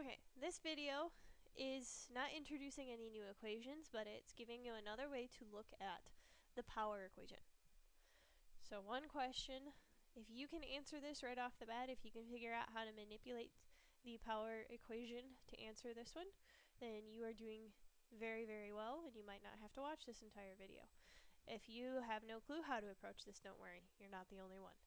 Okay, this video is not introducing any new equations, but it's giving you another way to look at the power equation. So one question, if you can answer this right off the bat, if you can figure out how to manipulate the power equation to answer this one, then you are doing very, very well, and you might not have to watch this entire video. If you have no clue how to approach this, don't worry, you're not the only one.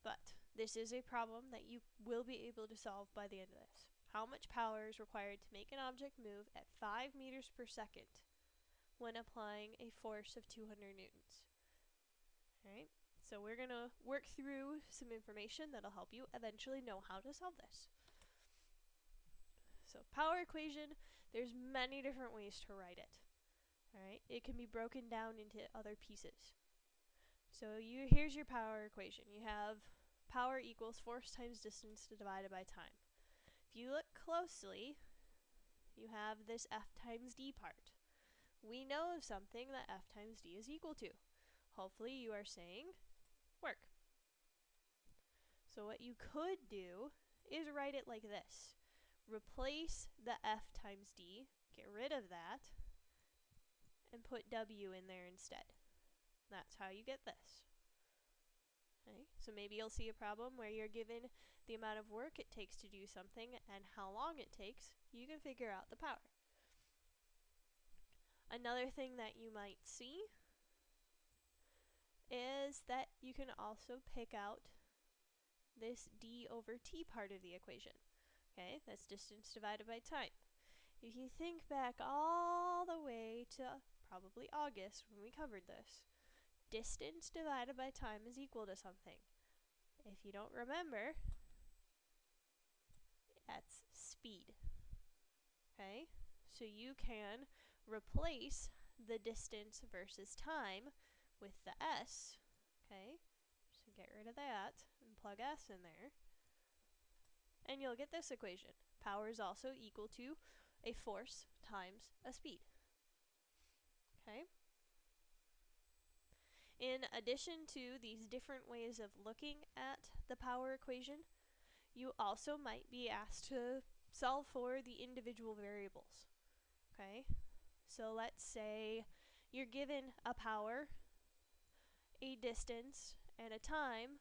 But this is a problem that you will be able to solve by the end of this. How much power is required to make an object move at 5 meters per second when applying a force of 200 newtons? Alright, so we're going to work through some information that'll help you eventually know how to solve this. So power equation, there's many different ways to write it. Alright, it can be broken down into other pieces. So here's your power equation. You have power equals force times distance divided by time. If you look closely, you have this F times D part. We know of something that F times D is equal to. Hopefully you are saying work. So what you could do is write it like this. Replace the F times D, get rid of that, and put W in there instead. That's how you get this. Okay, so maybe you'll see a problem where you're given the amount of work it takes to do something and how long it takes. You can figure out the power. Another thing that you might see is that you can also pick out this d over t part of the equation. Okay, that's distance divided by time. If you think back all the way to probably August when we covered this, distance divided by time is equal to something. If you don't remember, that's speed. Okay, so you can replace the distance versus time with the s. Okay, so get rid of that and plug s in there, and you'll get this equation. Power is also equal to a force times a speed. Okay. In addition to these different ways of looking at the power equation, you also might be asked to solve for the individual variables. Okay, so let's say you're given a power, a distance, and a time,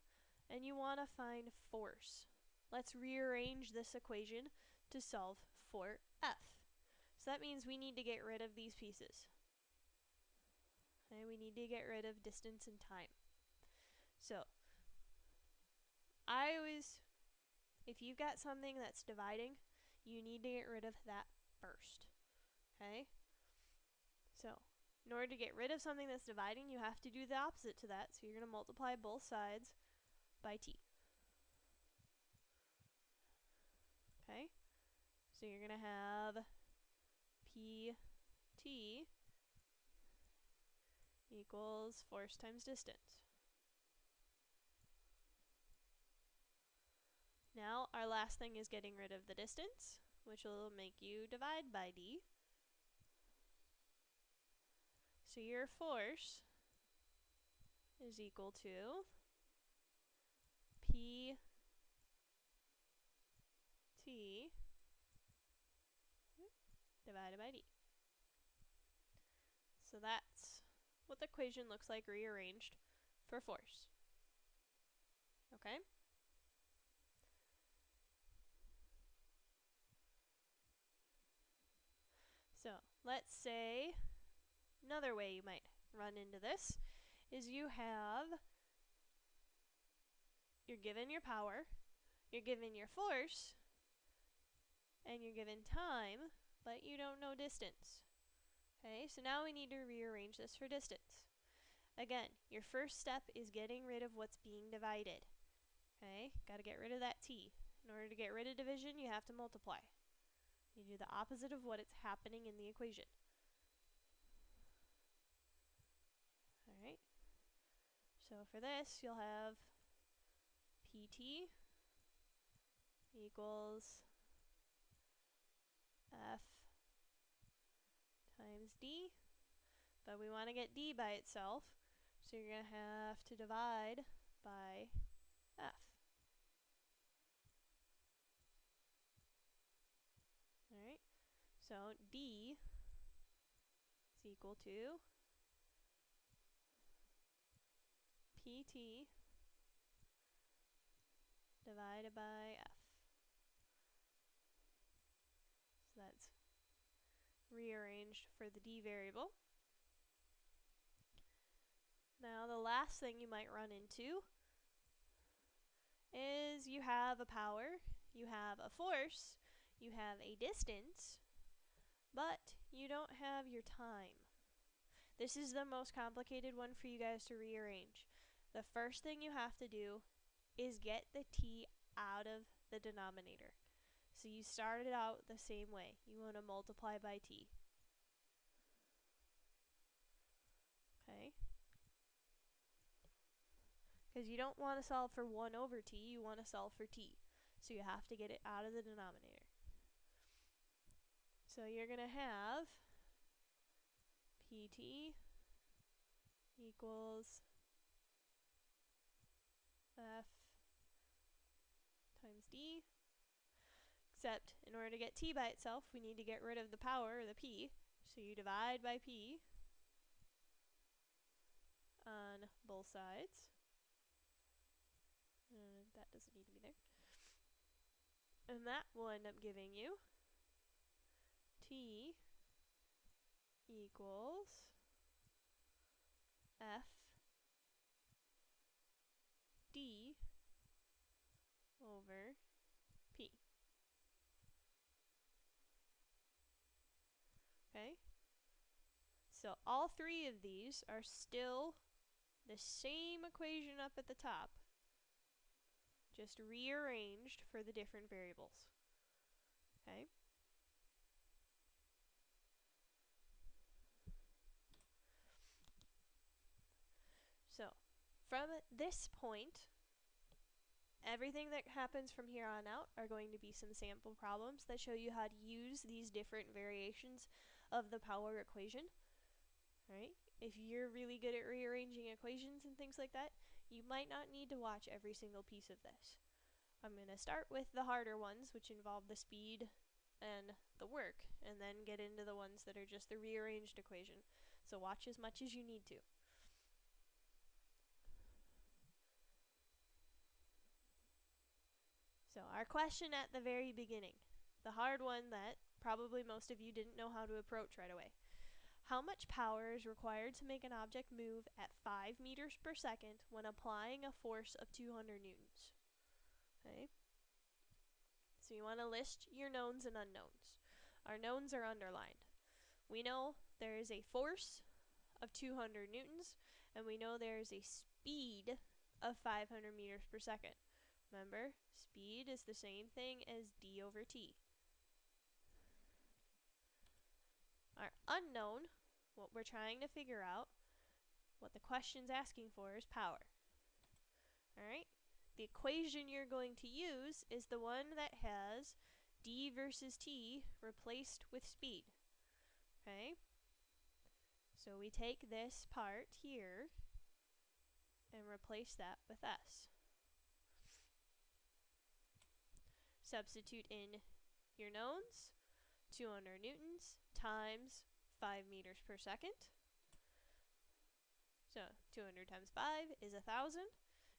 and you want to find force. Let's rearrange this equation to solve for F. So that means we need to get rid of these pieces. Okay, we need to get rid of distance and time. So if you've got something that's dividing, you need to get rid of that first. Okay? So, in order to get rid of something that's dividing, you have to do the opposite to that. So you're going to multiply both sides by t. Okay? So you're going to have pt equals force times distance. Now, our last thing is getting rid of the distance, which will make you divide by d. So your force is equal to pt divided by d. So that's what the equation looks like rearranged for force. Okay? So let's say another way you might run into this is you're given your power, you're given your force, and you're given time, but you don't know distance. Okay, so now we need to rearrange this for distance. Again, your first step is getting rid of what's being divided. Okay, got to get rid of that t. In order to get rid of division, you have to multiply. You do the opposite of what is happening in the equation. Alright, so for this, you'll have pt equals F times d, but we want to get d by itself, so you're going to have to divide by F. So D is equal to PT divided by F. So that's rearranged for the D variable. Now the last thing you might run into is you have a power, you have a force, you have a distance, but you don't have your time. This is the most complicated one for you guys to rearrange. The first thing you have to do is get the t out of the denominator. So you start it out the same way. You want to multiply by t. Okay? Because you don't want to solve for 1 over t, you want to solve for t. So you have to get it out of the denominator. So you're going to have pt equals f times d, except in order to get t by itself, we need to get rid of the power, or the p, so you divide by p on both sides. That doesn't need to be there. And that will end up giving you t equals f d over p. Okay? So all three of these are still the same equation up at the top, just rearranged for the different variables. Okay? So, from this point, everything that happens from here on out are going to be some sample problems that show you how to use these different variations of the power equation. Right? If you're really good at rearranging equations and things like that, you might not need to watch every single piece of this. I'm going to start with the harder ones, which involve the speed and the work, and then get into the ones that are just the rearranged equation. So watch as much as you need to. So our question at the very beginning, the hard one that probably most of you didn't know how to approach right away. How much power is required to make an object move at 5 meters per second when applying a force of 200 newtons? Okay. So you want to list your knowns and unknowns. Our knowns are underlined. We know there is a force of 200 newtons, and we know there is a speed of 500 meters per second. Remember, speed is the same thing as d over t. Our unknown, what we're trying to figure out, what the question's asking for, is power. Alright? The equation you're going to use is the one that has d versus t replaced with speed. Okay? So we take this part here and replace that with s. Substitute in your knowns, 200 newtons times 5 meters per second. So 200 times 5 is 1,000.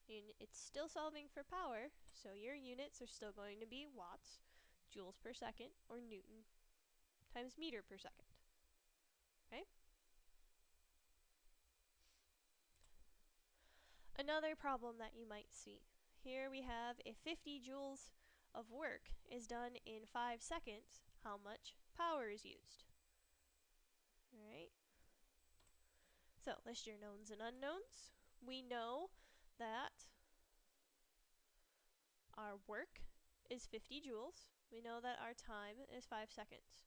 And it's still solving for power, so your units are still going to be watts, joules per second, or newton times meter per second. Okay? Another problem that you might see. Here we have if 50 joules of work is done in 5 seconds, how much power is used? Alright? So, list your knowns and unknowns. We know that our work is 50 joules. We know that our time is 5 seconds.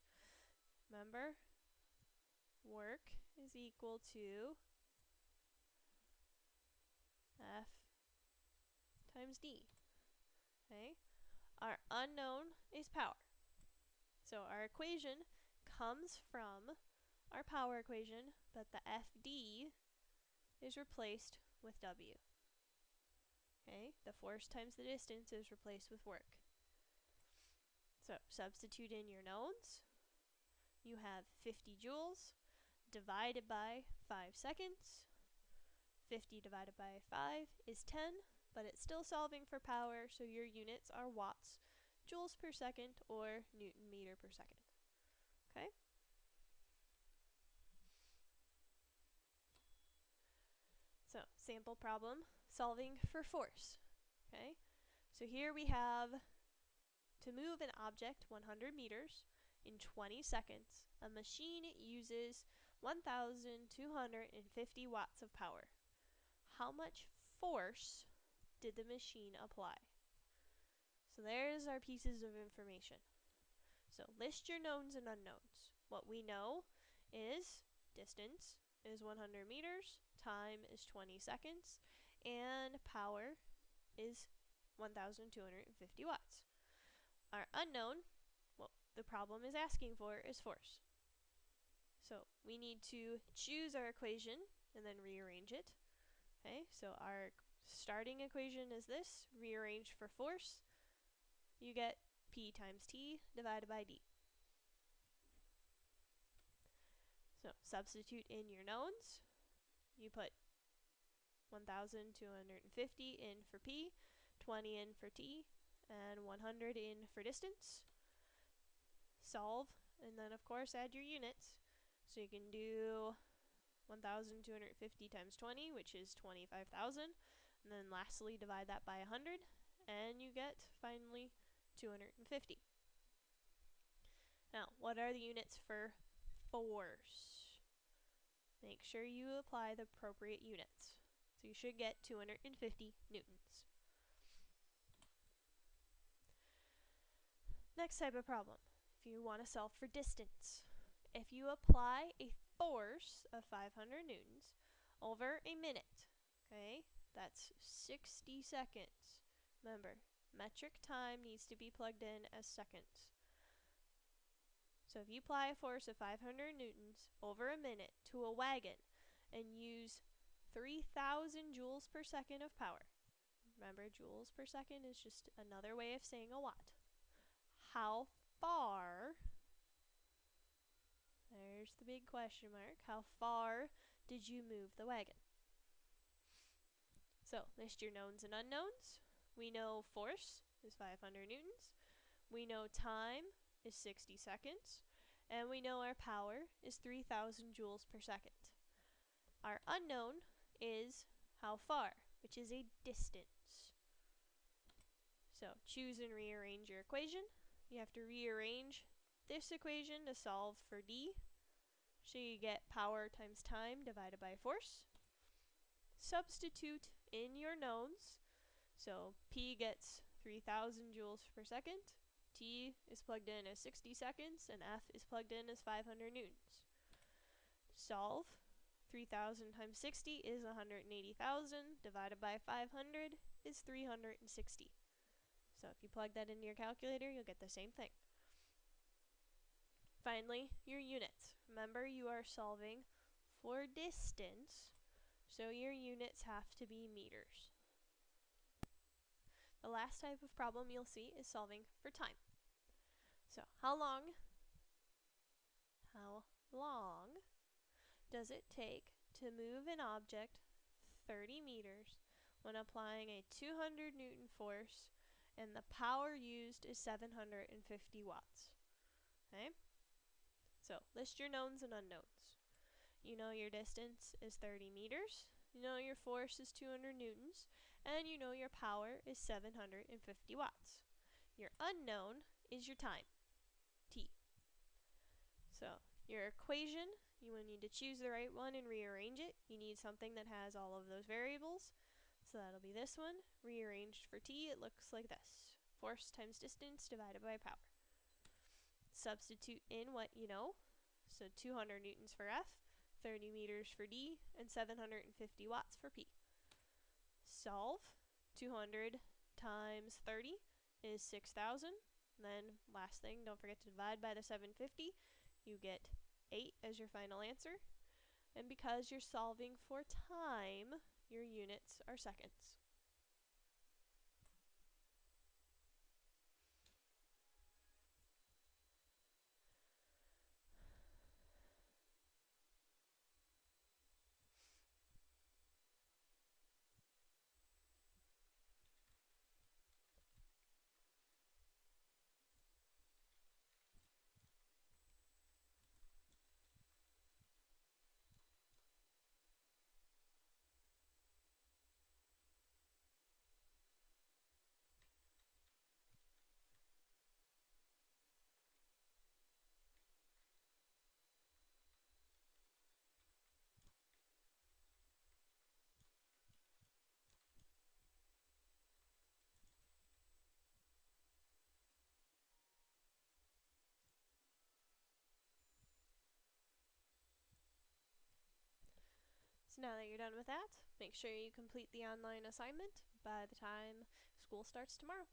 Remember, work is equal to F times D. Okay? Our unknown is power. So our equation comes from our power equation, but the FD is replaced with W. Okay? The force times the distance is replaced with work. So substitute in your knowns. you have 50 joules divided by 5 seconds. 50 divided by 5 is 10, but it's still solving for power, so your units are watts, joules per second, or Newton meter per second. Okay? So, sample problem, solving for force. Okay? So here we have, to move an object 100 meters in 20 seconds, a machine uses 1,250 watts of power. How much force did the machine apply? So there's our pieces of information. So list your knowns and unknowns. What we know is distance is 100 meters, time is 20 seconds, and power is 1,250 watts. Our unknown, what the problem is asking for, is force. So we need to choose our equation and then rearrange it. Okay, so our starting equation is this, rearranged for force. You get P times T divided by D. So substitute in your knowns. You put 1,250 in for P, 20 in for T, and 100 in for distance. Solve, and then of course add your units. So you can do 1,250 times 20, which is 25,000. And then lastly divide that by 100, and you get finally 250. Now, what are the units for force? Make sure you apply the appropriate units. So you should get 250 newtons. Next type of problem, if you want to solve for distance. If you apply a force of 500 newtons over a minute, okay, that's 60 seconds. Remember, metric time needs to be plugged in as seconds. So if you apply a force of 500 newtons over a minute to a wagon and use 3,000 joules per second of power, remember joules per second is just another way of saying a watt. How far, there's the big question mark, how far did you move the wagon? So list your knowns and unknowns. We know force is 500 newtons. We know time is 60 seconds. And we know our power is 3,000 joules per second. Our unknown is how far, which is a distance. So choose and rearrange your equation. You have to rearrange this equation to solve for D. So you get power times time divided by force. Substitute in your knowns. So P gets 3,000 joules per second. T is plugged in as 60 seconds, and F is plugged in as 500 newtons. Solve. 3,000 times 60 is 180,000, divided by 500 is 360. So if you plug that into your calculator, you'll get the same thing. Finally, your units. Remember, you are solving for distance, so your units have to be meters. The last type of problem you'll see is solving for time. So how long does it take to move an object 30 meters when applying a 200 Newton force and the power used is 750 watts? Okay? So list your knowns and unknowns. You know your distance is 30 meters, you know your force is 200 newtons, and you know your power is 750 watts. Your unknown is your time, T. So your equation, you will need to choose the right one and rearrange it. You need something that has all of those variables. So that'll be this one. Rearranged for T, it looks like this. Force times distance divided by power. Substitute in what you know. So 200 newtons for F, 30 meters for D, and 750 watts for P. Solve. 200 times 30 is 6,000. Then last thing, don't forget to divide by the 750. You get 8 as your final answer. And because you're solving for time, your units are seconds. So now that you're done with that, make sure you complete the online assignment by the time school starts tomorrow.